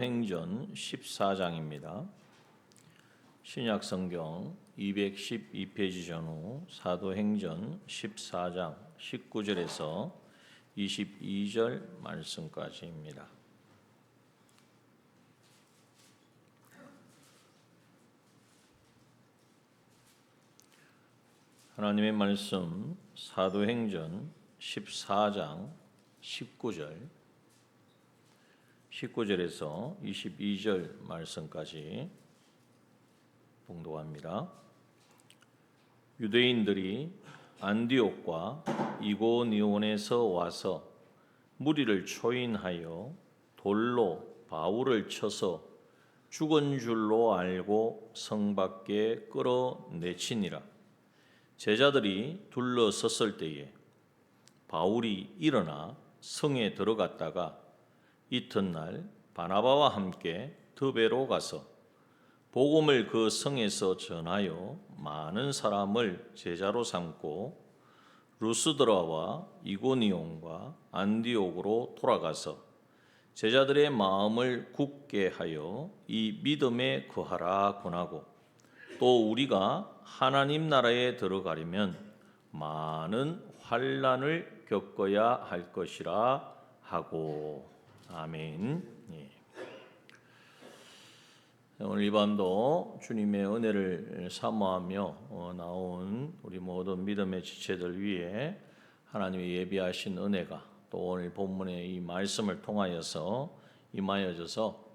행전 14장입니다. 신약 성경 212페이지 전후 사도행전 14장 19절에서 22절 말씀까지입니다. 하나님의 말씀 사도행전 14장 19절에서 22절 말씀까지 봉독합니다. 유대인들이 안디옥과 이고니온에서 와서 무리를 초인하여 돌로 바울을 쳐서 죽은 줄로 알고 성 밖에 끌어내치니라. 제자들이 둘러섰을 때에 바울이 일어나 성에 들어갔다가 이튿날 바나바와 함께 드베로 가서 복음을 그 성에서 전하여 많은 사람을 제자로 삼고 루스드라와 이고니온과 안디옥으로 돌아가서 제자들의 마음을 굳게 하여 이 믿음에 거하라 권하고 또 우리가 하나님 나라에 들어가려면 많은 환난을 겪어야 할 것이라 하고. 아멘. 예. 오늘 이 밤도 주님의 은혜를 사모하며 나온 우리 모든 믿음의 지체들 위해 하나님의 예비하신 은혜가 또 오늘 본문의 이 말씀을 통하여서 임하여져서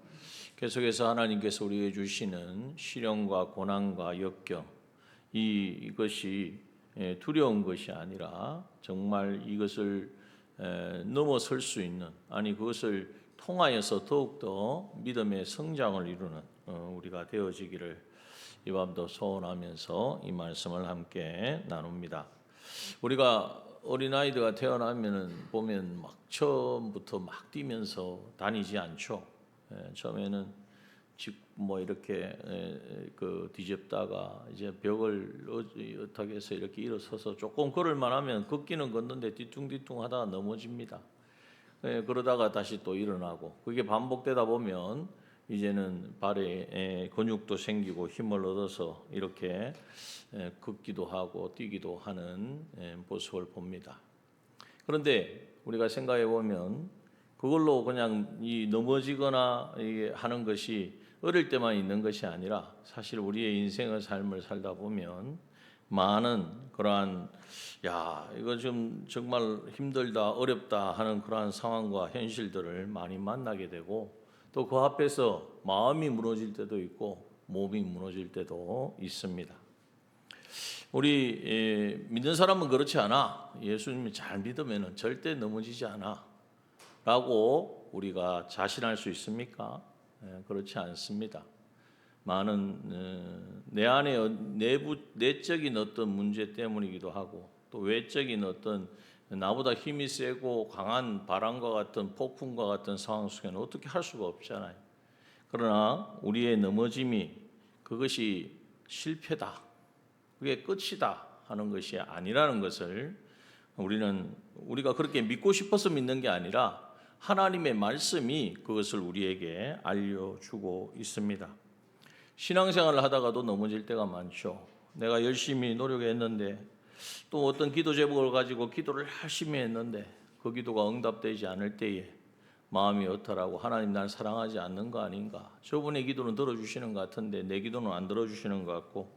계속해서 하나님께서 우리에게 주시는 시련과 고난과 역경 이것이 두려운 것이 아니라 정말 이것을 넘어설 수 있는, 아니 그것을 통하여서 더욱더 믿음의 성장을 이루는 우리가 되어지기를 이 밤도 소원하면서 이 말씀을 함께 나눕니다. 우리가 어린아이들가 태어나면은 보면 막 처음부터 막 뛰면서 다니지 않죠. 처음에는 뭐 이렇게 뒤집다가 이제 벽을 어떻게 해서 이렇게 일어서서 조금 걸을만 하면 걷기는 걷는데 뒤뚱뒤뚱 하다가 넘어집니다. 그러다가 다시 또 일어나고 그게 반복되다 보면 이제는 발에 근육도 생기고 힘을 얻어서 이렇게 걷기도 하고 뛰기도 하는 모습을 봅니다. 그런데 우리가 생각해 보면 그걸로 그냥 넘어지거나 하는 것이 어릴 때만 있는 것이 아니라 사실 우리의 인생의 삶을 살다 보면 많은 그러한 이거 좀 정말 힘들다 어렵다 하는 그러한 상황과 현실들을 많이 만나게 되고 또 그 앞에서 마음이 무너질 때도 있고 몸이 무너질 때도 있습니다. 우리 믿는 사람은 그렇지 않아. 예수님이 잘 믿으면 절대 넘어지지 않아 라고 우리가 자신할 수 있습니까? 그렇지 않습니다. 많은 내 안에 내적인 어떤 문제 때문이기도 하고 또 외적인 어떤 나보다 힘이 세고 강한 바람과 같은 폭풍과 같은 상황 속에는 어떻게 할 수가 없잖아요. 그러나 우리의 넘어짐이 그것이 실패다, 그게 끝이다 하는 것이 아니라는 것을 우리가 그렇게 믿고 싶어서 믿는 게 아니라 하나님의 말씀이 그것을 우리에게 알려주고 있습니다. 신앙생활을 하다가도 넘어질 때가 많죠. 내가 열심히 노력했는데 또 어떤 기도 제목을 가지고 기도를 열심히 했는데 그 기도가 응답되지 않을 때에 마음이 어떠라고 하나님 날 사랑하지 않는 거 아닌가, 저분의 기도는 들어주시는 것 같은데 내 기도는 안 들어주시는 것 같고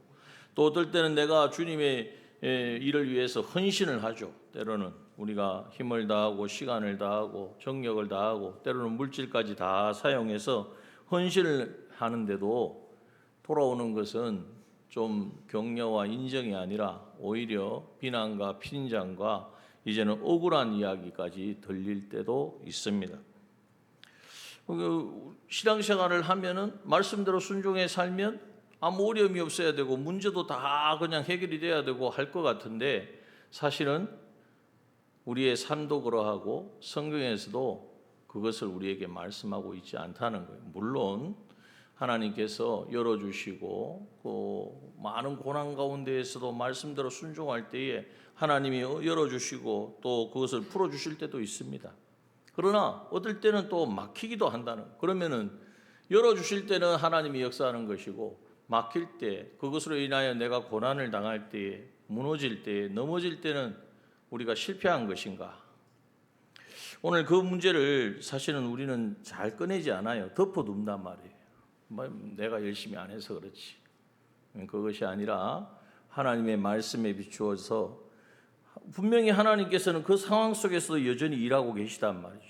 또 어떨 때는 내가 주님의 일을 위해서 헌신을 하죠. 때로는 우리가 힘을 다하고 시간을 다하고 정력을 다하고 때로는 물질까지 다 사용해서 헌신을 하는데도 돌아오는 것은 좀 격려와 인정이 아니라 오히려 비난과 핀잔과 이제는 억울한 이야기까지 들릴 때도 있습니다. 신앙생활을 하면은 말씀대로 순종해 살면 아무 어려움이 없어야 되고 문제도 다 그냥 해결이 돼야 되고 할 것 같은데 사실은 우리의 삶도 그러하고 성경에서도 그것을 우리에게 말씀하고 있지 않다는 거예요. 물론 하나님께서 열어주시고 그 많은 고난 가운데에서도 말씀대로 순종할 때에 하나님이 열어주시고 또 그것을 풀어주실 때도 있습니다. 그러나 어떨 때는 또 막히기도 한다는, 그러면은 열어주실 때는 하나님이 역사하는 것이고 막힐 때, 그것으로 인하여 내가 고난을 당할 때에, 무너질 때에, 넘어질 때는 우리가 실패한 것인가? 오늘 그 문제를 사실은 우리는 잘 꺼내지 않아요. 덮어둔단 말이에요. 내가 열심히 안 해서 그렇지. 그것이 아니라 하나님의 말씀에 비추어서 분명히 하나님께서는 그 상황 속에서도 여전히 일하고 계시단 말이죠.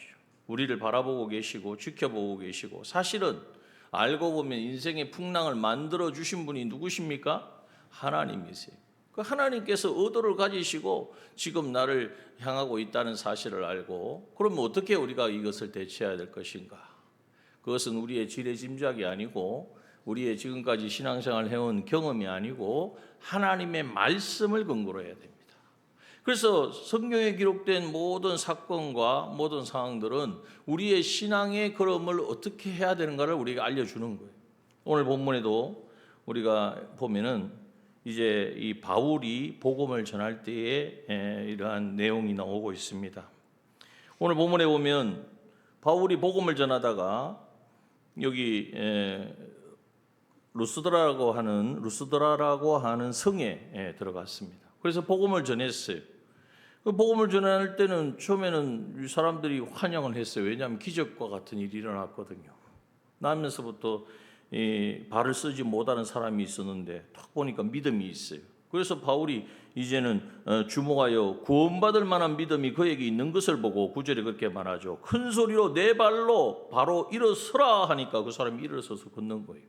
우리를 바라보고 계시고 지켜보고 계시고, 사실은 알고 보면 인생의 풍랑을 만들어 주신 분이 누구십니까? 하나님이세요. 그 하나님께서 의도를 가지시고 지금 나를 향하고 있다는 사실을 알고, 그러면 어떻게 우리가 이것을 대처해야 될 것인가? 그것은 우리의 지레짐작이 아니고 우리의 지금까지 신앙생활을 해온 경험이 아니고 하나님의 말씀을 근거로 해야 됩니다. 그래서 성경에 기록된 모든 사건과 모든 상황들은 우리의 신앙의 걸음을 어떻게 해야 되는가를 우리가 알려주는 거예요. 오늘 본문에도 우리가 보면은 이제 이 바울이 복음을 전할 때에 이러한 내용이 나오고 있습니다. 오늘 본문에 보면 바울이 복음을 전하다가 여기 루스드라라고 하는 성에 들어갔습니다. 그래서 복음을 전했어요. 그 복음을 전할 때는 처음에는 사람들이 환영을 했어요. 왜냐하면 기적과 같은 일이 일어났거든요. 나면서부터 발을 쓰지 못하는 사람이 있었는데 딱 보니까 믿음이 있어요. 그래서 바울이 이제는 주목하여 구원받을 만한 믿음이 그에게 있는 것을 보고 9절에 그렇게 말하죠. 큰 소리로 내 발로 바로 일어서라 하니까 그 사람이 일어서서 걷는 거예요.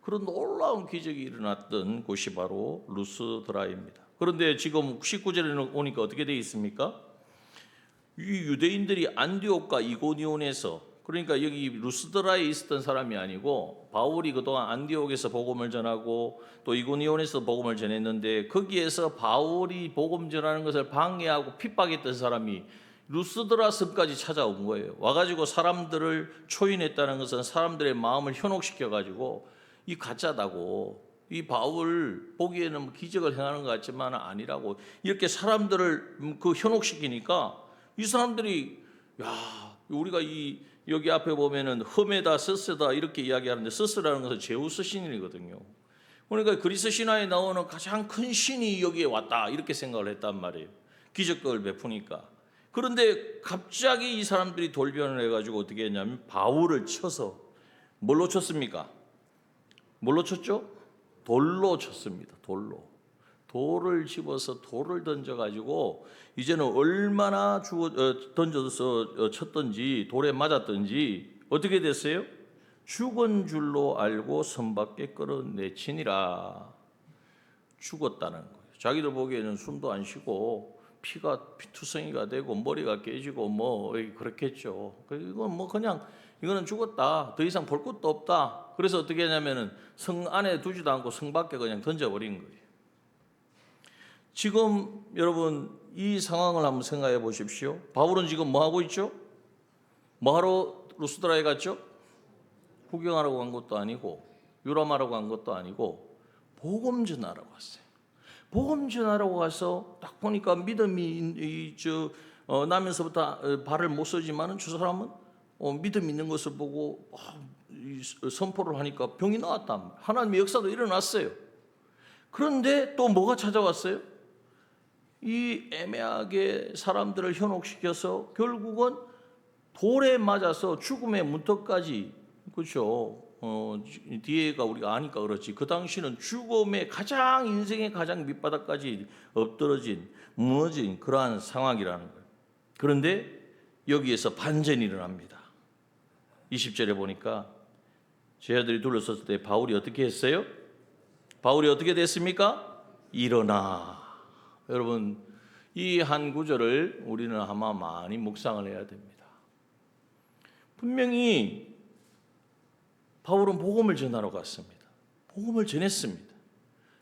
그런 놀라운 기적이 일어났던 곳이 바로 루스드라입니다. 그런데 지금 19절에 오니까 어떻게 되어 있습니까? 이 유대인들이 안디옥과 이고니온에서, 그러니까 여기 루스드라에 있었던 사람이 아니고 바울이 그동안 안디옥에서 복음을 전하고 또 이고니온에서 복음을 전했는데 거기에서 바울이 복음 전하는 것을 방해하고 핍박했던 사람이 루스드라 성까지 찾아온 거예요. 와가지고 사람들을 초인했다는 것은 사람들의 마음을 현혹시켜가지고 이 가짜다고, 이 바울 보기에는 기적을 행하는 것 같지만 아니라고 이렇게 사람들을 그 현혹시키니까 이 사람들이 우리가 여기 앞에 보면은 흠에다 서스다 이렇게 이야기하는데, 서스라는 것은 제우스 신이거든요. 그러니까 그리스 신화에 나오는 가장 큰 신이 여기에 왔다 이렇게 생각을 했단 말이에요. 기적을 베푸니까. 그런데 갑자기 이 사람들이 돌변을 해가지고 어떻게 했냐면 바울을 쳐서, 뭘로 쳤습니까? 뭘로 쳤죠? 돌로 쳤습니다. 돌을 집어서 돌을 던져가지고 이제는 얼마나 던져서 쳤던지 돌에 맞았던지 어떻게 됐어요? 죽은 줄로 알고 선 밖에 끌어내치니라. 죽었다는 거예요. 자기들 보기에는 숨도 안 쉬고 피투성이가 되고 머리가 깨지고 그렇겠죠. 이거는 죽었다. 더 이상 볼 것도 없다. 그래서 어떻게 했냐면은 성 안에 두지도 않고 성 밖에 그냥 던져버린 거예요. 지금 여러분 이 상황을 한번 생각해 보십시오. 바울은 지금 뭐 하고 있죠? 뭐하러 루스드라에 갔죠? 구경하러 간 것도 아니고 유람하러 간 것도 아니고 복음 전하러 갔어요. 복음 전하러 가서 딱 보니까 믿음이 나면서부터 발을 못 쓰지만은 저 사람은 믿음 있는 것을 보고 선포를 하니까 병이 나았다. 하나님의 역사도 일어났어요. 그런데 또 뭐가 찾아왔어요? 이 애매하게 사람들을 현혹시켜서 결국은 돌에 맞아서 죽음의 문턱까지, 그렇죠? 뒤에가 우리가 아니까 그렇지. 그 당시는 인생의 가장 밑바닥까지 엎드러진, 무너진 그러한 상황이라는 거예요. 그런데 여기에서 반전이 일어납니다. 20절에 보니까 제자들이 둘러섰을 때 바울이 어떻게 했어요? 바울이 어떻게 됐습니까? 일어나. 여러분, 이 한 구절을 우리는 아마 많이 묵상을 해야 됩니다. 분명히 바울은 복음을 전하러 갔습니다. 복음을 전했습니다.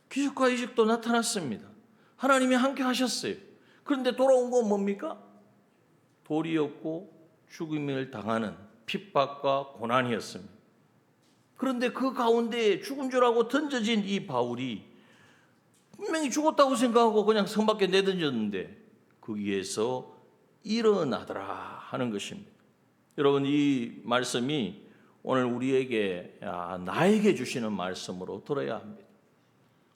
기적과 이적도 나타났습니다. 하나님이 함께 하셨어요. 그런데 돌아온 건 뭡니까? 돌이었고 죽음을 당하는 핍박과 고난이었습니다. 그런데 그 가운데 죽은 줄 알고 던져진 이 바울이 분명히 죽었다고 생각하고 그냥 성 밖에 내던졌는데 거기에서 일어나더라 하는 것입니다. 여러분, 이 말씀이 오늘 우리에게 나에게 주시는 말씀으로 들어야 합니다.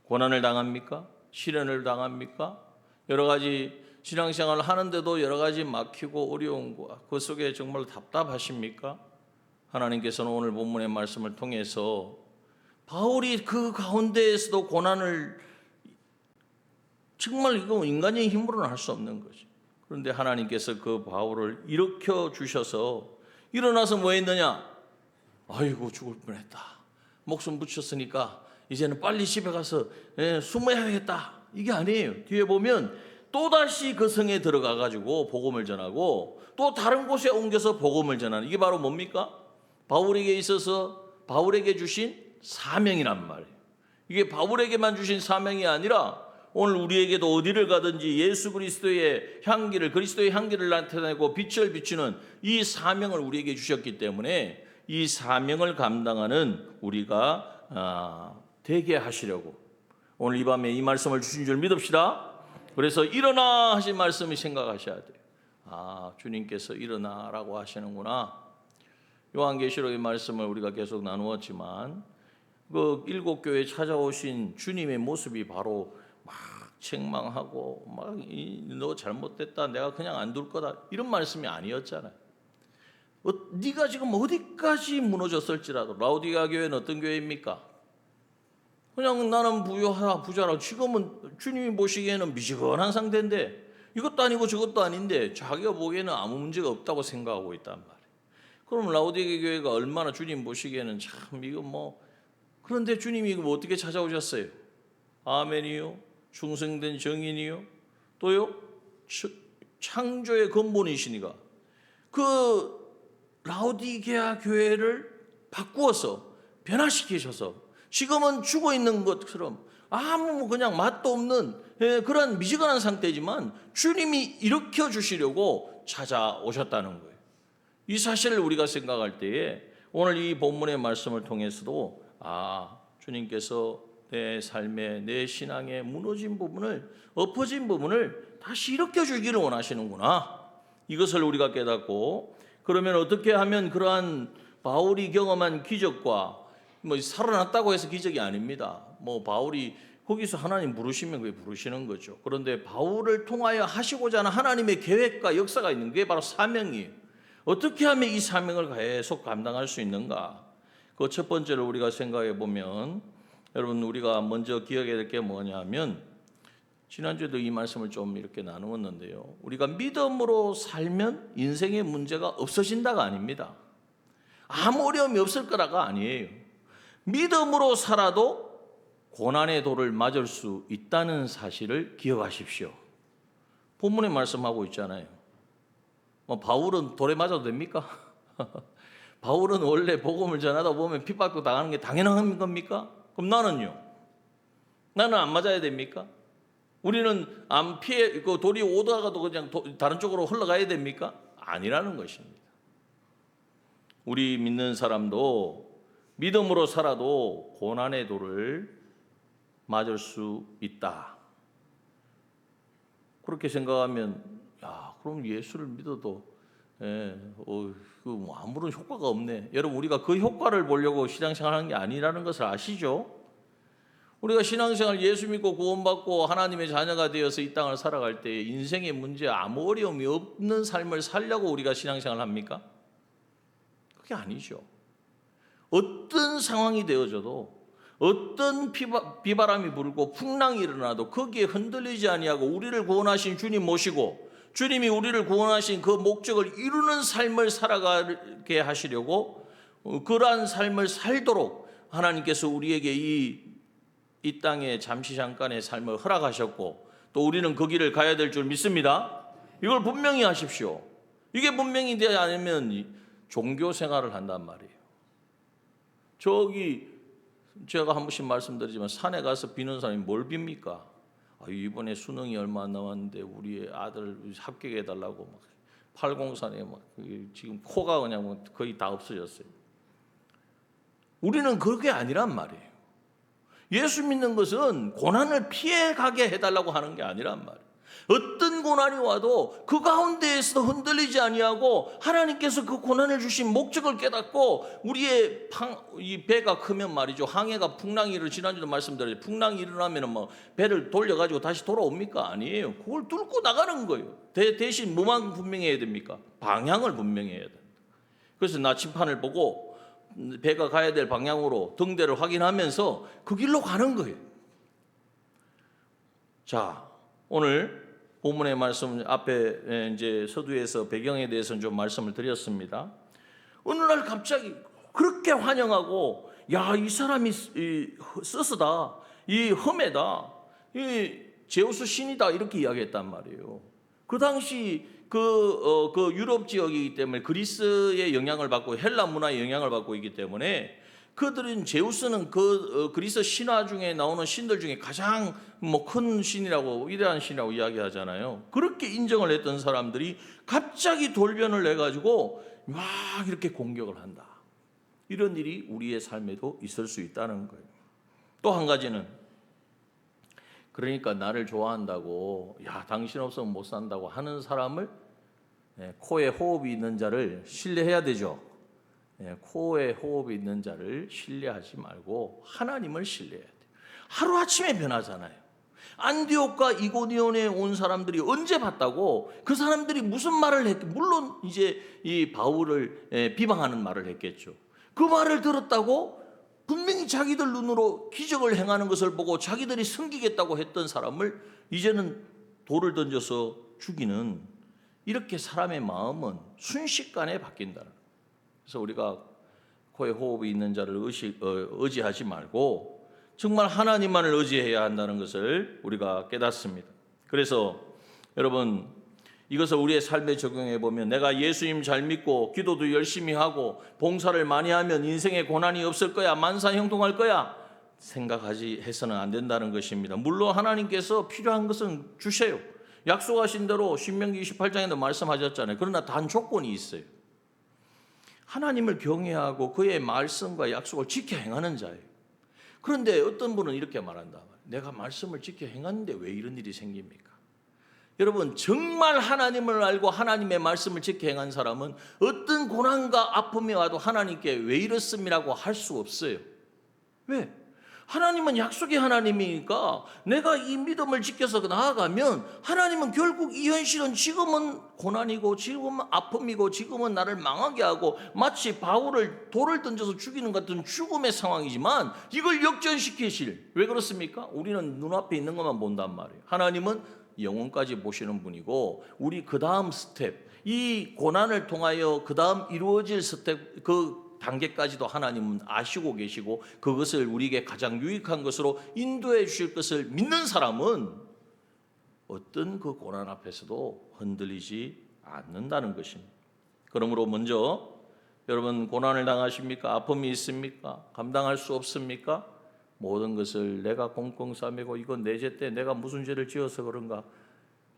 고난을 당합니까? 시련을 당합니까? 여러 가지 신앙생활을 하는데도 여러 가지 막히고 어려운 거, 그 속에 정말 답답하십니까? 하나님께서는 오늘 본문의 말씀을 통해서 바울이 그 가운데에서도 고난을 정말 이거 인간의 힘으로는 할 수 없는 거죠. 그런데 하나님께서 그 바울을 일으켜 주셔서 일어나서 뭐 했느냐? 아이고 죽을 뻔했다. 목숨 붙였으니까 이제는 빨리 집에 가서 숨어야겠다. 이게 아니에요. 뒤에 보면 또다시 그 성에 들어가 가지고 복음을 전하고 또 다른 곳에 옮겨서 복음을 전하는, 이게 바로 뭡니까? 바울에게 있어서 바울에게 주신 사명이란 말이에요. 이게 바울에게만 주신 사명이 아니라 오늘 우리에게도 어디를 가든지 예수 그리스도의 향기를, 그리스도의 향기를 나타내고 빛을 비추는 이 사명을 우리에게 주셨기 때문에 이 사명을 감당하는 우리가 되게 하시려고 오늘 이 밤에 이 말씀을 주신 줄 믿읍시다. 그래서 일어나 하신 말씀을 생각하셔야 돼요. 주님께서 일어나라고 하시는구나. 요한계시록의 말씀을 우리가 계속 나누었지만 그 일곱 교회에 찾아오신 주님의 모습이 바로 막 책망하고 막 너 잘못됐다, 내가 그냥 안 둘 거다, 이런 말씀이 아니었잖아요. 네가 지금 어디까지 무너졌을지라도, 라오디게아 교회는 어떤 교회입니까? 그냥 나는 부유하다, 부자라. 지금은 주님이 보시기에는 미지근한 상태인데 이것도 아니고 저것도 아닌데 자기가 보기에는 아무 문제가 없다고 생각하고 있단 말이에요. 그럼 라오디게아 교회가 얼마나 주님 보시기에는 참 이거 뭐, 그런데 주님이 이거 어떻게 찾아오셨어요? 아멘이요, 충성된 정인이요, 또요 창조의 근본이시니까 그 라오디게아 교회를 바꾸어서 변화시키셔서 지금은 죽어 있는 것처럼 아무 그냥 맛도 없는 그런 미지근한 상태지만 주님이 일으켜 주시려고 찾아오셨다는 거예요. 이 사실을 우리가 생각할 때에 오늘 이 본문의 말씀을 통해서도 주님께서 내 삶에, 내 신앙에 무너진 부분을, 엎어진 부분을 다시 일으켜 주기를 원하시는구나. 이것을 우리가 깨닫고, 그러면 어떻게 하면 그러한 바울이 경험한 기적과 뭐 살아났다고 해서 기적이 아닙니다. 뭐 바울이 거기서 하나님 부르시면 그게 부르시는 거죠. 그런데 바울을 통하여 하시고자 하는 하나님의 계획과 역사가 있는 게 바로 사명이에요. 어떻게 하면 이 사명을 계속 감당할 수 있는가? 그 첫 번째로 우리가 생각해 보면, 여러분 우리가 먼저 기억해야 될 게 뭐냐면, 지난주에도 이 말씀을 좀 이렇게 나누었는데요, 우리가 믿음으로 살면 인생의 문제가 없어진다가 아닙니다. 아무 어려움이 없을 거라가 아니에요. 믿음으로 살아도 고난의 돌을 맞을 수 있다는 사실을 기억하십시오. 본문에 말씀하고 있잖아요. 바울은 돌에 맞아도 됩니까? 바울은 원래 복음을 전하다 보면 핍박도 당하는 게 당연한 겁니까? 그럼 나는요? 나는 안 맞아야 됩니까? 우리는 안 피해, 그 돌이 오다가도 그냥 다른 쪽으로 흘러가야 됩니까? 아니라는 것입니다. 우리 믿는 사람도 믿음으로 살아도 고난의 돌을 맞을 수 있다. 그렇게 생각하면, 그럼 예수를 믿어도 아무런 효과가 없네. 여러분, 우리가 그 효과를 보려고 신앙생활하는 게 아니라는 것을 아시죠? 우리가 신앙생활 예수 믿고 구원받고 하나님의 자녀가 되어서 이 땅을 살아갈 때 인생의 문제 아무 어려움이 없는 삶을 살려고 우리가 신앙생활을 합니까? 그게 아니죠. 어떤 상황이 되어져도, 어떤 비바람이 불고 풍랑이 일어나도 거기에 흔들리지 아니하고 우리를 구원하신 주님 모시고 주님이 우리를 구원하신 그 목적을 이루는 삶을 살아가게 하시려고, 그러한 삶을 살도록 하나님께서 우리에게 이 땅에 잠시 잠깐의 삶을 허락하셨고, 또 우리는 그 길을 가야 될 줄 믿습니다. 이걸 분명히 하십시오. 이게 분명히 되지 않으면 종교 생활을 한단 말이에요. 저기 제가 한 번씩 말씀드리지만 산에 가서 비는 사람이 뭘 빕니까? 이번에 수능이 얼마 안 남았는데 우리 아들 합격해달라고 막 팔공산에 막 지금 코가 그냥 거의 다 없어졌어요. 우리는 그게 아니란 말이에요. 예수 믿는 것은 고난을 피해가게 해달라고 하는 게 아니란 말이에요. 어떤 고난이 와도 그 가운데에서 흔들리지 아니하고 하나님께서 그 고난을 주신 목적을 깨닫고 우리의 이 배가 크면 말이죠. 항해가 풍랑이 지난주도 말씀드렸죠. 풍랑이 일어나면 뭐 배를 돌려가지고 다시 돌아옵니까? 아니에요. 그걸 뚫고 나가는 거예요. 대신 뭐만 분명해야 됩니까? 방향을 분명해야 됩니다. 그래서 나침판을 보고 배가 가야 될 방향으로 등대를 확인하면서 그 길로 가는 거예요. 자, 오늘 본문의 말씀 앞에 이제 서두에서 배경에 대해서는 좀 말씀을 드렸습니다. 어느 날 갑자기 그렇게 환영하고, 야, 이 사람이 스스다, 이 험해다, 이 제우스 신이다, 이렇게 이야기했단 말이에요. 그 당시 그 유럽 지역이기 때문에 그리스의 영향을 받고 헬라 문화의 영향을 받고 있기 때문에 그들은 제우스는 그리스 신화 중에 나오는 신들 중에 가장 큰 신이라고, 위대한 신이라고 이야기하잖아요. 그렇게 인정을 했던 사람들이 갑자기 돌변을 해가지고 막 이렇게 공격을 한다. 이런 일이 우리의 삶에도 있을 수 있다는 거예요. 또 한 가지는, 그러니까 나를 좋아한다고, 야, 당신 없으면 못 산다고 하는 사람을, 코에 호흡이 있는 자를 신뢰해야 되죠. 코에 호흡이 있는 자를 신뢰하지 말고 하나님을 신뢰해야 돼요. 하루아침에 변하잖아요. 안디옥과 이고니온에 온 사람들이 언제 봤다고? 그 사람들이 무슨 말을 물론 이제 이 바울을 비방하는 말을 했겠죠. 그 말을 들었다고 분명히 자기들 눈으로 기적을 행하는 것을 보고 자기들이 섬기겠다고 했던 사람을 이제는 돌을 던져서 죽이는, 이렇게 사람의 마음은 순식간에 바뀐다는 거예요. 그래서 우리가 코에 호흡이 있는 자를 의지하지 말고 정말 하나님만을 의지해야 한다는 것을 우리가 깨닫습니다. 그래서 여러분, 이것을 우리의 삶에 적용해 보면, 내가 예수님 잘 믿고 기도도 열심히 하고 봉사를 많이 하면 인생에 고난이 없을 거야, 만사형통할 거야 생각하지 해서는 안 된다는 것입니다. 물론 하나님께서 필요한 것은 주세요. 약속하신 대로 신명기 28장에도 말씀하셨잖아요. 그러나 단 조건이 있어요. 하나님을 경외하고 그의 말씀과 약속을 지켜 행하는 자예요. 그런데 어떤 분은 이렇게 말한다. 내가 말씀을 지켜 행하는데 왜 이런 일이 생깁니까? 여러분, 정말 하나님을 알고 하나님의 말씀을 지켜 행한 사람은 어떤 고난과 아픔이 와도 하나님께 왜 이렇습니다라고 할 수 없어요. 왜? 하나님은 약속의 하나님이니까 내가 이 믿음을 지켜서 나아가면 하나님은 결국 이 현실은 지금은 고난이고 지금은 아픔이고 지금은 나를 망하게 하고 마치 바울을 돌을 던져서 죽이는 같은 죽음의 상황이지만 이걸 역전시키실, 왜 그렇습니까? 우리는 눈앞에 있는 것만 본단 말이에요. 하나님은 영혼까지 보시는 분이고 우리 그 다음 스텝, 이 고난을 통하여 그 다음 이루어질 스텝, 그 단계까지도 하나님은 아시고 계시고 그것을 우리에게 가장 유익한 것으로 인도해 주실 것을 믿는 사람은 어떤 그 고난 앞에서도 흔들리지 않는다는 것입니다. 그러므로 먼저 여러분, 고난을 당하십니까? 아픔이 있습니까? 감당할 수 없습니까? 모든 것을 내가 꽁꽁 싸매고 이건 내 죄 때 내가 무슨 죄를 지어서 그런가?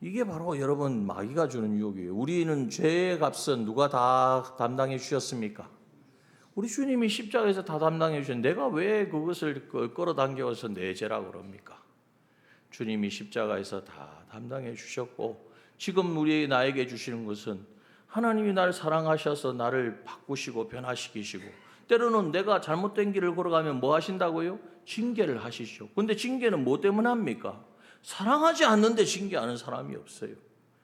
이게 바로 여러분 마귀가 주는 유혹이에요. 우리는 죄의 값은 누가 다 담당해 주셨습니까? 우리 주님이 십자가에서 다 담당해 주셨는데 내가 왜 그것을 끌어당겨서 내 죄라고 그럽니까? 주님이 십자가에서 다 담당해 주셨고 지금 나에게 주시는 것은 하나님이 나를 사랑하셔서 나를 바꾸시고 변화시키시고 때로는 내가 잘못된 길을 걸어가면 뭐 하신다고요? 징계를 하시죠. 그런데 징계는 뭐 때문에 합니까? 사랑하지 않는데 징계하는 사람이 없어요.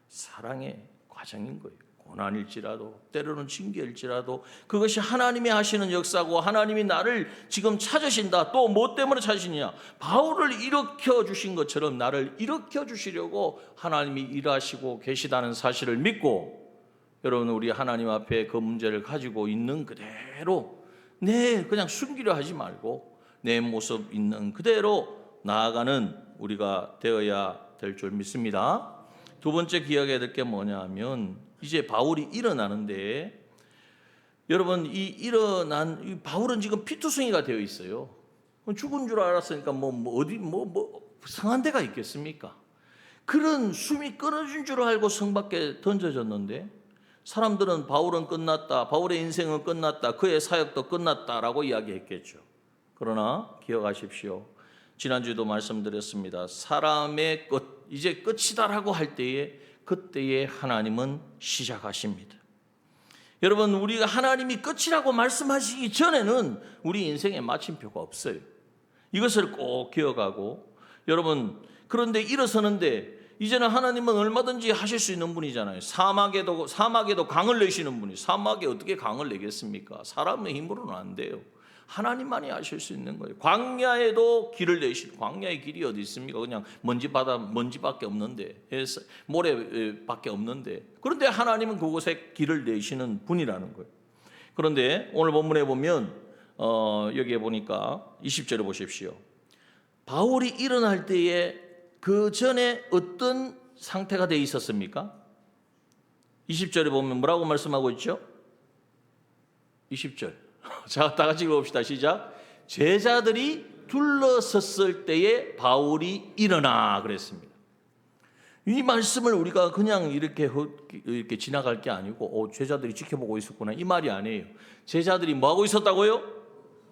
사랑의 과정인 거예요. 고난일지라도 때로는 징계일지라도 그것이 하나님이 하시는 역사고 하나님이 나를 지금 찾으신다. 또 뭐 때문에 찾으시냐? 바울을 일으켜 주신 것처럼 나를 일으켜 주시려고 하나님이 일하시고 계시다는 사실을 믿고 여러분, 우리 하나님 앞에 그 문제를 가지고 있는 그대로 그냥 숨기려 하지 말고 내 모습 있는 그대로 나아가는 우리가 되어야 될 줄 믿습니다. 두 번째 기억해야 될 게 뭐냐 하면 이제 바울이 일어나는데 여러분, 이 바울은 지금 피투성이가 되어 있어요. 죽은 줄 알았으니까 어디 상한 데가 있겠습니까? 그런 숨이 끊어진 줄 알고 성 밖에 던져졌는데 사람들은 바울은 끝났다, 바울의 인생은 끝났다, 그의 사역도 끝났다라고 이야기했겠죠. 그러나 기억하십시오. 지난주에도 말씀드렸습니다. 사람의 끝, 이제 끝이다라고 할 때에 그때에 하나님은 시작하십니다. 여러분, 우리가 하나님이 끝이라고 말씀하시기 전에는 우리 인생에 마침표가 없어요. 이것을 꼭 기억하고, 여러분, 그런데 일어서는데 이제는 하나님은 얼마든지 하실 수 있는 분이잖아요. 사막에도 강을 내시는 분이, 사막에 어떻게 강을 내겠습니까? 사람의 힘으로는 안 돼요. 하나님만이 하실 수 있는 거예요. 광야에도 길을 내시는, 광야의 길이 어디 있습니까? 그냥 먼지밖에 없는데, 모래밖에 없는데, 그런데 하나님은 그곳에 길을 내시는 분이라는 거예요. 그런데 오늘 본문에 보면 여기에 보니까 20절에 보십시오. 바울이 일어날 때에 그 전에 어떤 상태가 되어 있었습니까? 20절에 보면 뭐라고 말씀하고 있죠? 20절. 자, 다 같이 읽어봅시다. 시작. 제자들이 둘러섰을 때에 바울이 일어나 그랬습니다. 이 말씀을 우리가 그냥 이렇게 지나갈 게 아니고 제자들이 지켜보고 있었구나, 이 말이 아니에요. 제자들이 뭐하고 있었다고요?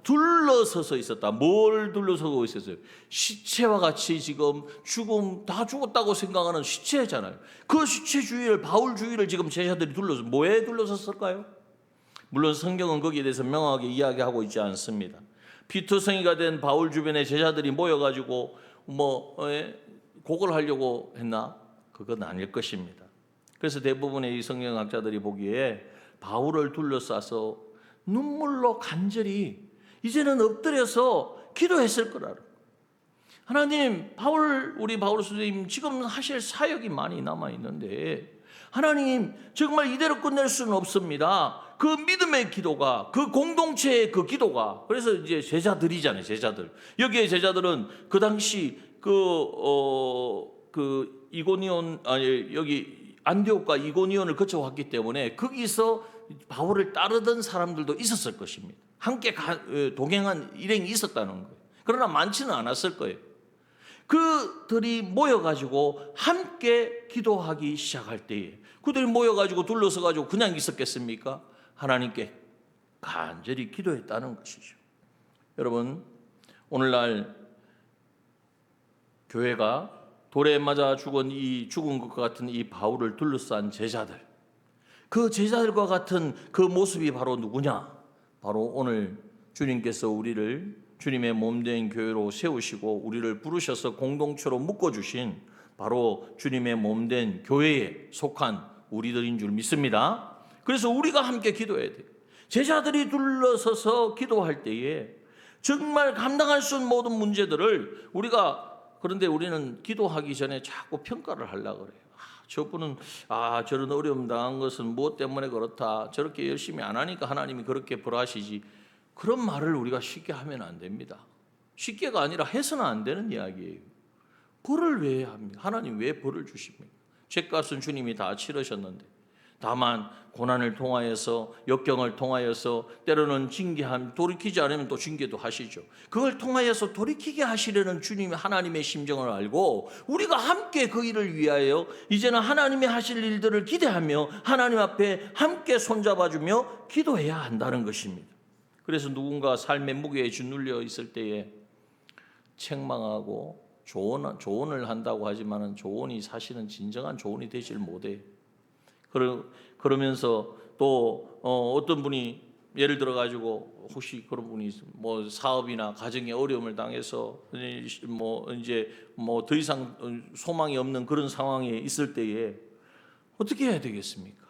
둘러서서 있었다. 뭘 둘러서고 있었어요? 시체와 같이 지금 다 죽었다고 생각하는 시체잖아요. 그 시체 주위를, 바울 주위를 지금 제자들이 뭐에 둘러섰을까요? 물론 성경은 거기에 대해서 명확하게 이야기하고 있지 않습니다. 피투성이가 된 바울 주변에 제자들이 모여가지고 곡을 하려고 했나? 그건 아닐 것입니다. 그래서 대부분의 이 성경학자들이 보기에 바울을 둘러싸서 눈물로 간절히 이제는 엎드려서 기도했을 거라고. 하나님, 우리 바울 선생님 지금 하실 사역이 많이 남아있는데 하나님, 정말 이대로 끝낼 수는 없습니다. 그 믿음의 기도가, 그 공동체의 그 기도가, 그래서 이제 제자들이잖아요, 제자들. 여기에 제자들은 그 당시 여기 안디옥과 이고니온을 거쳐왔기 때문에 거기서 바울을 따르던 사람들도 있었을 것입니다. 함께 동행한 일행이 있었다는 거예요. 그러나 많지는 않았을 거예요. 그들이 모여가지고 함께 기도하기 시작할 때에, 그들이 모여가지고 둘러서가지고 그냥 있었겠습니까? 하나님께 간절히 기도했다는 것이죠. 여러분, 오늘날 교회가 돌에 맞아 죽은 것 같은 이 바울을 둘러싼 제자들, 그 제자들과 같은 그 모습이 바로 누구냐? 바로 오늘 주님께서 우리를 주님의 몸된 교회로 세우시고 우리를 부르셔서 공동체로 묶어주신 바로 주님의 몸된 교회에 속한 우리들인 줄 믿습니다. 그래서 우리가 함께 기도해야 돼요. 제자들이 둘러서서 기도할 때에 정말 감당할 수 없는 모든 문제들을 그런데 우리는 기도하기 전에 자꾸 평가를 하려고 그래요. 저분은 저런 어려움 당한 것은 무엇 때문에 그렇다, 저렇게 열심히 안 하니까 하나님이 그렇게 벌하시지, 그런 말을 우리가 쉽게 하면 안 됩니다. 쉽게가 아니라 해서는 안 되는 이야기예요. 벌을 왜 합니까? 하나님 왜 벌을 주십니까? 죄값은 주님이 다 치르셨는데, 다만 고난을 통하여서, 역경을 통하여서, 때로는 징계함, 돌이키지 않으면 또 징계도 하시죠. 그걸 통하여서 돌이키게 하시려는 주님의 하나님의 심정을 알고 우리가 함께 그 일을 위하여 이제는 하나님이 하실 일들을 기대하며 하나님 앞에 함께 손잡아주며 기도해야 한다는 것입니다. 그래서 누군가 삶의 무게에 짓눌려 있을 때에 책망하고 조언을 한다고 하지만 조언이 사실은 진정한 조언이 되질 못해요. 그러면서 또 어떤 분이 예를 들어 가지고 혹시 그런 분이 뭐 사업이나 가정에 어려움을 당해서 이제 더 이상 소망이 없는 그런 상황에 있을 때에 어떻게 해야 되겠습니까?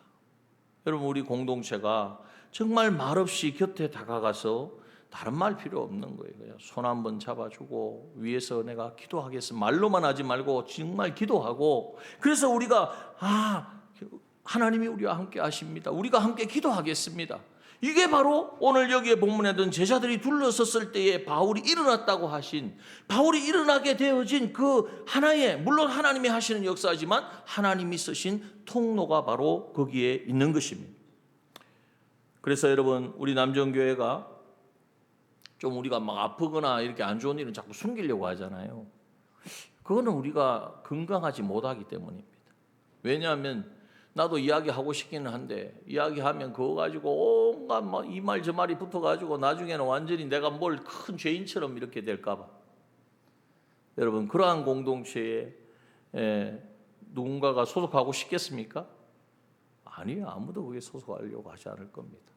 여러분, 우리 공동체가 정말 말없이 곁에 다가가서 다른 말 필요 없는 거예요. 그냥 손 한번 잡아주고 위에서 내가 기도하겠습니다. 말로만 하지 말고 정말 기도하고, 그래서 우리가 하나님이 우리와 함께 하십니다. 우리가 함께 기도하겠습니다. 이게 바로 오늘 여기에 본문에 든 제자들이 둘러섰을 때에 바울이 일어났다고 하신, 바울이 일어나게 되어진 그 하나의, 물론 하나님이 하시는 역사지만 하나님이 쓰신 통로가 바로 거기에 있는 것입니다. 그래서 여러분, 우리 남정교회가 좀 우리가 막 아프거나 이렇게 안 좋은 일은 자꾸 숨기려고 하잖아요. 그거는 우리가 건강하지 못하기 때문입니다. 왜냐하면 나도 이야기하고 싶기는 한데 이야기하면 그거 가지고 온갖 이 말 저 말이 붙어가지고 나중에는 완전히 내가 뭘 큰 죄인처럼 이렇게 될까 봐. 여러분 그러한 공동체에 누군가가 소속하고 싶겠습니까? 아니요. 아무도 거기에 소속하려고 하지 않을 겁니다.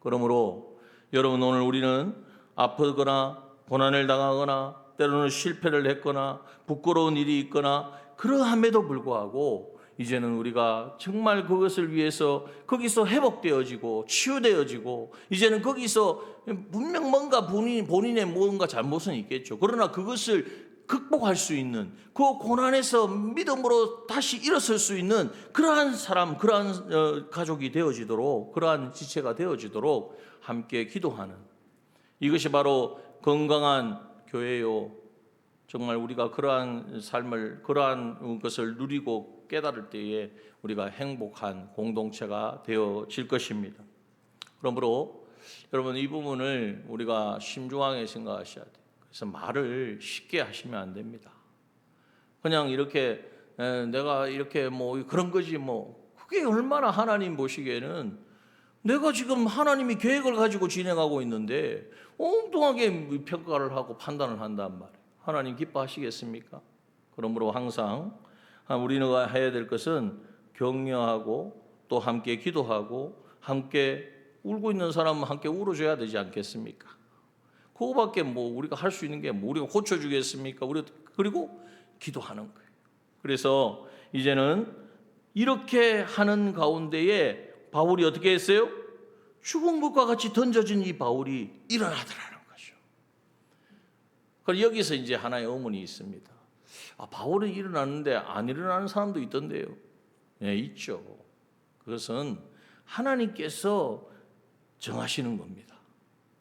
그러므로 여러분 오늘 우리는 아프거나 고난을 당하거나 때로는 실패를 했거나 부끄러운 일이 있거나 그러함에도 불구하고 이제는 우리가 정말 그것을 위해서 거기서 회복되어지고 치유되어지고 이제는 거기서 분명 뭔가 본인의 뭔가 잘못은 있겠죠. 그러나 그것을 극복할 수 있는 그 고난에서 믿음으로 다시 일어설 수 있는 그러한 사람, 그러한 가족이 되어지도록 그러한 지체가 되어지도록 함께 기도하는 이것이 바로 건강한 교회요. 정말 우리가 그러한 삶을 그러한 것을 누리고 깨달을 때에 우리가 행복한 공동체가 되어질 것입니다. 그러므로 여러분 이 부분을 우리가 심중하게 생각하셔야 돼요. 그래서 말을 쉽게 하시면 안 됩니다. 그냥 이렇게 내가 이렇게 뭐 그런 거지 뭐 그게 얼마나 하나님 보시기에는 내가 지금 하나님이 계획을 가지고 진행하고 있는데 엉뚱하게 평가를 하고 판단을 한단 말이에요. 하나님 기뻐하시겠습니까? 그러므로 항상 우리가 해야 될 것은 격려하고 또 함께 기도하고 함께 울고 있는 사람은 함께 울어줘야 되지 않겠습니까? 그거밖에 뭐 우리가 할 수 있는 게 뭐 우리가 고쳐주겠습니까? 그리고 기도하는 거예요. 그래서 이제는 이렇게 하는 가운데에 바울이 어떻게 했어요? 죽은 것과 같이 던져진 이 바울이 일어나더라는 거죠. 그럼 여기서 이제 하나의 의문이 있습니다. 바울은 일어났는데 안 일어나는 사람도 있던데요. 네, 있죠. 그것은 하나님께서 정하시는 겁니다.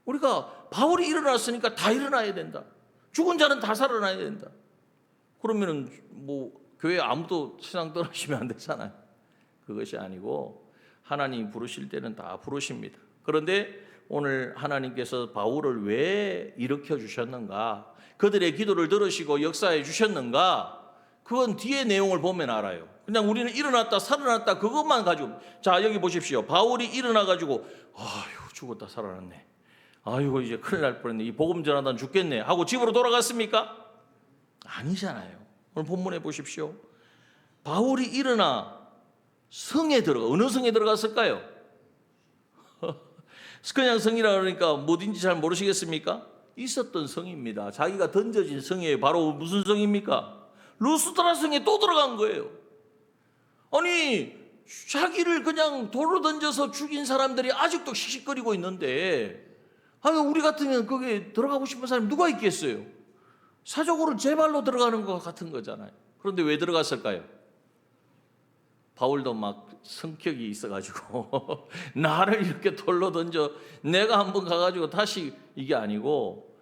우리가 바울이 일어났으니까 다 일어나야 된다. 죽은 자는 다 살아나야 된다. 그러면은 뭐 교회 아무도 세상 떠나시면 안 되잖아요. 그것이 아니고 하나님 부르실 때는 다 부르십니다. 그런데 오늘 하나님께서 바울을 왜 일으켜 주셨는가? 그들의 기도를 들으시고 역사해 주셨는가? 그건 뒤에 내용을 보면 알아요. 그냥 우리는 일어났다 살아났다 그것만 가지고 자 여기 보십시오. 바울이 일어나 가지고 아유 죽었다 살아났네. 아이고 이제 큰일 날 뻔했네. 이 복음 전하다 죽겠네 하고 집으로 돌아갔습니까? 아니잖아요. 오늘 본문에 보십시오. 바울이 일어나 성에 들어가 어느 성에 들어갔을까요? 그냥 성이라 그러니까 뭐든지 잘 모르시겠습니까? 있었던 성입니다. 자기가 던져진 성이에요. 바로 무슨 성입니까? 루스드라 성에 또 들어간 거예요. 아니 자기를 그냥 돌로 던져서 죽인 사람들이 아직도 씩씩거리고 있는데 우리 같으면 거기에 들어가고 싶은 사람이 누가 있겠어요? 사적으로 제 발로 들어가는 것 같은 거잖아요. 그런데 왜 들어갔을까요? 바울도 막 성격이 있어가지고 나를 이렇게 돌로 던져 내가 한번 가가지고 다시 이게 아니고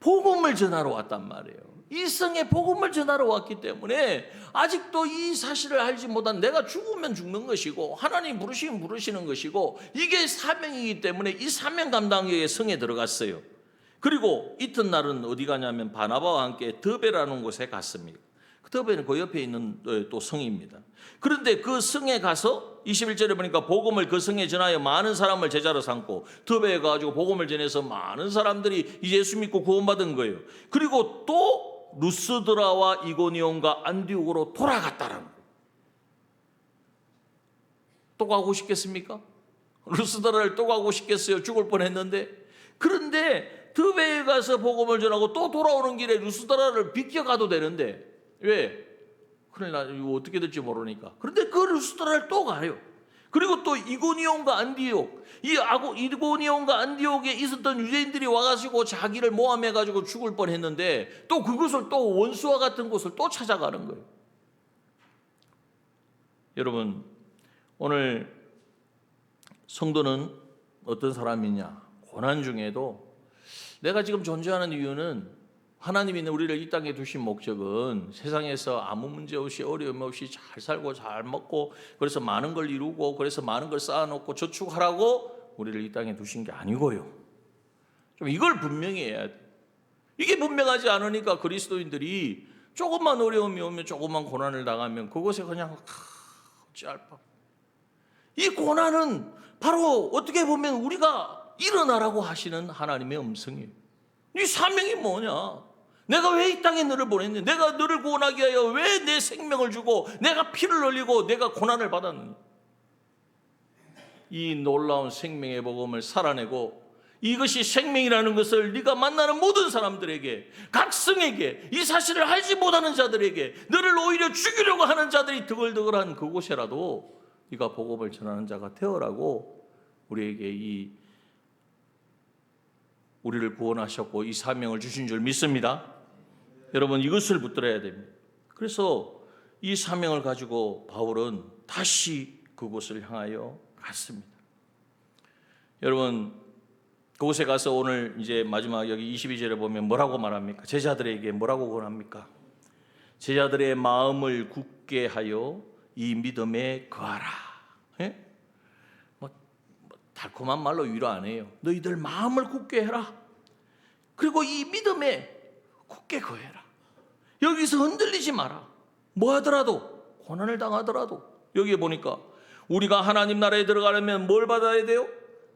복음을 전하러 왔단 말이에요. 이 성에 복음을 전하러 왔기 때문에 아직도 이 사실을 알지 못한 내가 죽으면 죽는 것이고 하나님 부르시면 부르시는 것이고 이게 사명이기 때문에 이 사명 감당의 성에 들어갔어요. 그리고 이튿날은 어디 가냐면 바나바와 함께 더베라는 곳에 갔습니다. 더베는 그 옆에 있는 또 성입니다. 그런데 그 성에 가서 21절에 보니까 복음을 그 성에 전하여 많은 사람을 제자로 삼고 더베에 가지고 복음을 전해서 많은 사람들이 예수 믿고 구원받은 거예요. 그리고 또 루스드라와 이고니온과 안디옥으로 돌아갔다라는 거예요. 또 가고 싶겠습니까? 루스드라를 또 가고 싶겠어요? 죽을 뻔했는데. 그런데 더베에 가서 복음을 전하고 또 돌아오는 길에 루스드라를 비껴가도 되는데 왜? 그래 나 이거 어떻게 될지 모르니까. 그런데 그 루스드라를 또 가요. 그리고 또 이고니온과 안디옥, 이고니온과 안디옥에 있었던 유대인들이 와가지고 자기를 모함해가지고 죽을 뻔했는데 또 그것을 또 원수와 같은 곳을 또 찾아가는 거예요. 여러분 오늘 성도는 어떤 사람이냐? 고난 중에도 내가 지금 존재하는 이유는 하나님이 우리를 이 땅에 두신 목적은 세상에서 아무 문제 없이 어려움 없이 잘 살고 잘 먹고 그래서 많은 걸 이루고 그래서 많은 걸 쌓아놓고 저축하라고 우리를 이 땅에 두신 게 아니고요. 좀 이걸 분명히 해야 돼. 이게 분명하지 않으니까 그리스도인들이 조금만 어려움이 오면 조금만 고난을 당하면 그것에 그냥 어찌할 바. 이 고난은 바로 어떻게 보면 우리가 일어나라고 하시는 하나님의 음성이에요. 네 사명이 뭐냐? 내가 왜 이 땅에 너를 보냈니? 내가 너를 구원하기 위하여 왜 내 생명을 주고 내가 피를 흘리고 내가 고난을 받았느냐? 이 놀라운 생명의 복음을 살아내고 이것이 생명이라는 것을 네가 만나는 모든 사람들에게, 각성에게, 이 사실을 알지 못하는 자들에게, 너를 오히려 죽이려고 하는 자들이 드글드글한 그곳에라도 네가 복음을 전하는 자가 되어라고 우리에게 우리를 구원하셨고 이 사명을 주신 줄 믿습니다. 여러분, 이것을 붙들어야 됩니다. 그래서 이 사명을 가지고 바울은 다시 그곳을 향하여 갔습니다. 여러분, 그곳에 가서 오늘 이제 마지막 여기 22절에 보면 뭐라고 말합니까? 제자들에게 뭐라고 권합니까? 제자들의 마음을 굳게 하여 이 믿음에 거하라. 예? 달콤한 말로 위로 안 해요. 너희들 마음을 굳게 해라. 그리고 이 믿음에 굳게 거해라. 여기서 흔들리지 마라. 뭐 하더라도, 고난을 당하더라도. 여기에 보니까 우리가 하나님 나라에 들어가려면 뭘 받아야 돼요?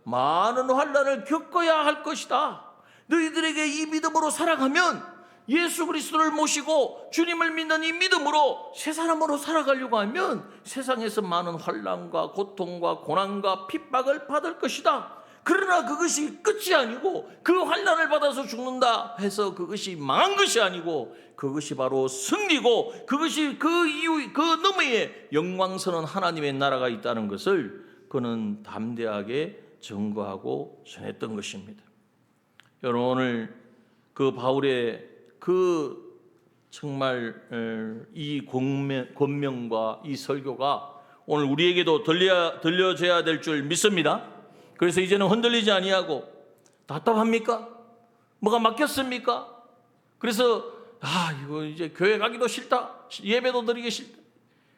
많은 환난을 겪어야 할 것이다. 너희들에게 이 믿음으로 살아가면 예수 그리스도를 모시고 주님을 믿는 이 믿음으로 새 사람으로 살아가려고 하면 세상에서 많은 환난과 고통과 고난과 핍박을 받을 것이다. 그러나 그것이 끝이 아니고 그 환난을 받아서 죽는다 해서 그것이 망한 것이 아니고 그것이 바로 승리고 그것이 그 이후 그 너머에 영광스러운 하나님의 나라가 있다는 것을 그는 담대하게 증거하고 전했던 것입니다. 여러분, 오늘 그 바울의 그 정말 이 권명과 이 설교가 오늘 우리에게도 들려져야 될 줄 믿습니다. 그래서 이제는 흔들리지 아니하고, 답답합니까? 뭐가 막혔습니까? 그래서 이거 이제 교회 가기도 싫다, 예배도 드리기 싫다.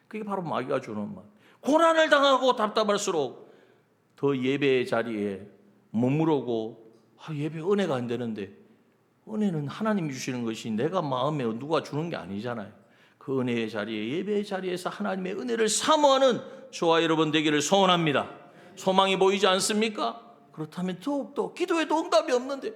그게 바로 마귀가 주는 말. 고난을 당하고 답답할수록 더 예배의 자리에 머무르고 예배 은혜가 안 되는데, 은혜는 하나님이 주시는 것이 내가 마음에 누가 주는 게 아니잖아요. 그 은혜의 자리에, 예배의 자리에서 하나님의 은혜를 사모하는 저와 여러분 되기를 소원합니다. 소망이 보이지 않습니까? 그렇다면 더욱더 기도에도 응답이 없는데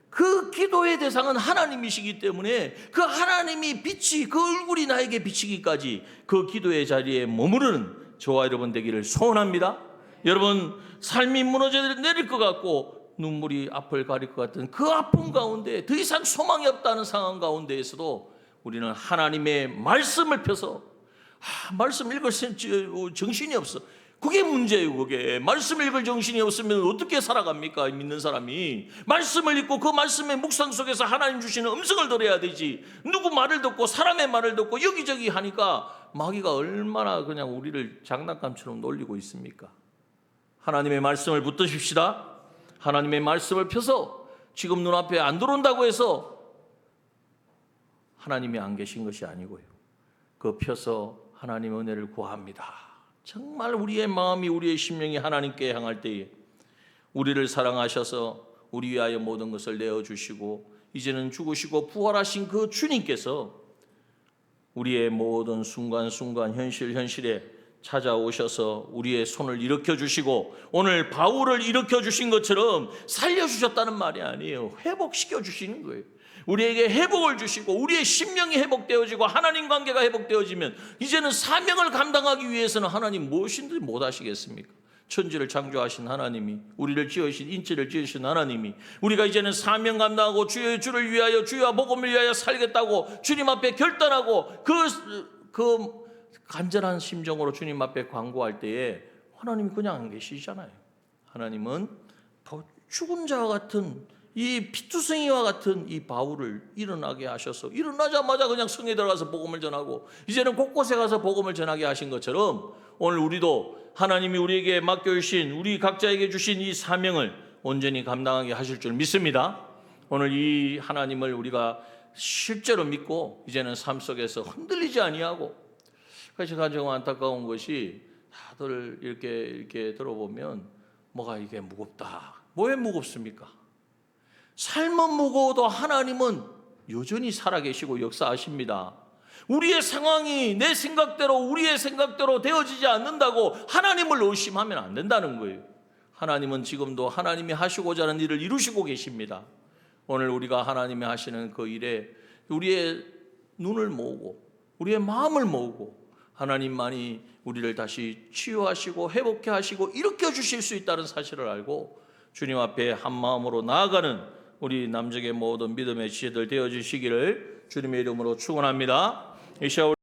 그 기도의 대상은 하나님이시기 때문에 그 하나님이 빛이, 그 얼굴이 나에게 비치기까지 그 기도의 자리에 머무르는 저와 여러분 되기를 소원합니다. 여러분, 삶이 무너져 내릴 것 같고 눈물이 앞을 가릴 것 같은 그 아픔 가운데 더 이상 소망이 없다는 상황 가운데에서도 우리는 하나님의 말씀을 펴서 말씀 읽을 정신이 없어. 그게 문제예요. 그게 말씀 읽을 정신이 없으면 어떻게 살아갑니까? 믿는 사람이 말씀을 읽고 그 말씀의 묵상 속에서 하나님 주시는 음성을 들어야 되지. 누구 말을 듣고 사람의 말을 듣고 여기저기 하니까 마귀가 얼마나 그냥 우리를 장난감처럼 놀리고 있습니까? 하나님의 말씀을 붙드십시다. 하나님의 말씀을 펴서 지금 눈앞에 안 들어온다고 해서 하나님이 안 계신 것이 아니고요. 그 펴서 하나님의 은혜를 구합니다. 정말 우리의 마음이, 우리의 심령이 하나님께 향할 때에 우리를 사랑하셔서 우리 위하여 모든 것을 내어주시고 이제는 죽으시고 부활하신 그 주님께서 우리의 모든 순간순간 현실에 찾아오셔서 우리의 손을 일으켜주시고 오늘 바울을 일으켜주신 것처럼 살려주셨다는 말이 아니에요. 회복시켜주시는 거예요. 우리에게 회복을 주시고 우리의 심령이 회복되어지고 하나님 관계가 회복되어지면 이제는 사명을 감당하기 위해서는 하나님 무엇인지 못하시겠습니까? 천지를 창조하신 하나님이, 우리를 지으신, 인체를 지으신 하나님이 우리가 이제는 사명 감당하고 주를 위하여, 주와 복음을 위하여 살겠다고 주님 앞에 결단하고 그 간절한 심정으로 주님 앞에 간구할 때에 하나님이 그냥 안 계시잖아요. 하나님은 죽은 자와 같은 이 피투성이와 같은 이 바울을 일어나게 하셔서 일어나자마자 그냥 성에 들어가서 복음을 전하고 이제는 곳곳에 가서 복음을 전하게 하신 것처럼 오늘 우리도 하나님이 우리에게 맡겨주신, 우리 각자에게 주신 이 사명을 온전히 감당하게 하실 줄 믿습니다. 오늘 이 하나님을 우리가 실제로 믿고 이제는 삶 속에서 흔들리지 아니하고, 그래서 가장 안타까운 것이 다들 이렇게 들어보면 뭐가 이게 무겁다. 왜 무겁습니까? 삶은 무거워도 하나님은 여전히 살아계시고 역사하십니다. 우리의 상황이 내 생각대로, 우리의 생각대로 되어지지 않는다고 하나님을 의심하면 안 된다는 거예요. 하나님은 지금도 하나님이 하시고자 하는 일을 이루시고 계십니다. 오늘 우리가 하나님이 하시는 그 일에 우리의 눈을 모으고 우리의 마음을 모으고 하나님만이 우리를 다시 치유하시고 회복해 하시고 일으켜 주실 수 있다는 사실을 알고 주님 앞에 한 마음으로 나아가는 우리 남적의 모든 믿음의 지체들 되어 주시기를 주님의 이름으로 축원합니다. 이 시간